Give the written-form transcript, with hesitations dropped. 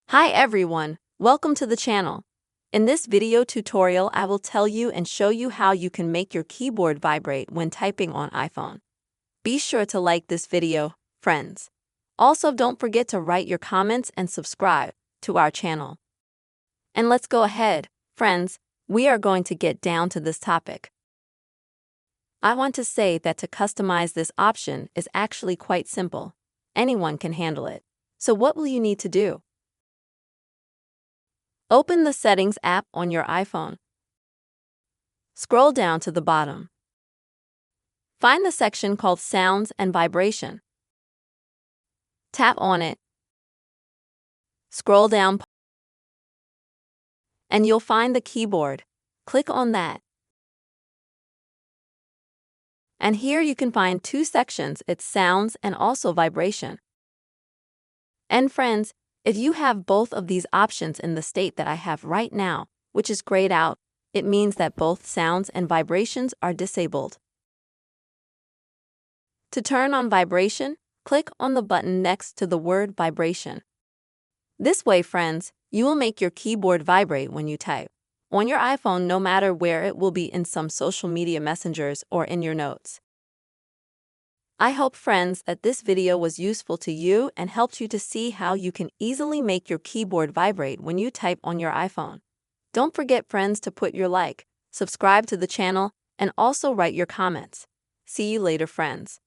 Hi everyone, welcome to the channel. In this video tutorial, I will tell you and show you how you can make your keyboard vibrate when typing on iPhone. Be sure to like this video, friends. Also, don't forget to write your comments and subscribe to our channel. And let's go ahead, friends, we are going to get down to this topic. I want to say that to customize this option is actually quite simple. Anyone can handle it. So what will you need to do? Open the Settings app on your iPhone. Scroll down to the bottom. Find the section called Sounds and Vibration. Tap on it. Scroll down and you'll find the keyboard. Click on that. And here you can find two sections, it's Sounds and also Vibration. And friends, if you have both of these options in the state that I have right now, which is grayed out, it means that both sounds and vibrations are disabled. To turn on vibration, click on the button next to the word vibration. This way, friends, you will make your keyboard vibrate when you type on your iPhone, no matter where it will be, in some social media messengers or in your notes. I hope, friends, that this video was useful to you and helped you to see how you can easily make your keyboard vibrate when you type on your iPhone. Don't forget, friends, to put your like, subscribe to the channel, and also write your comments. See you later, friends.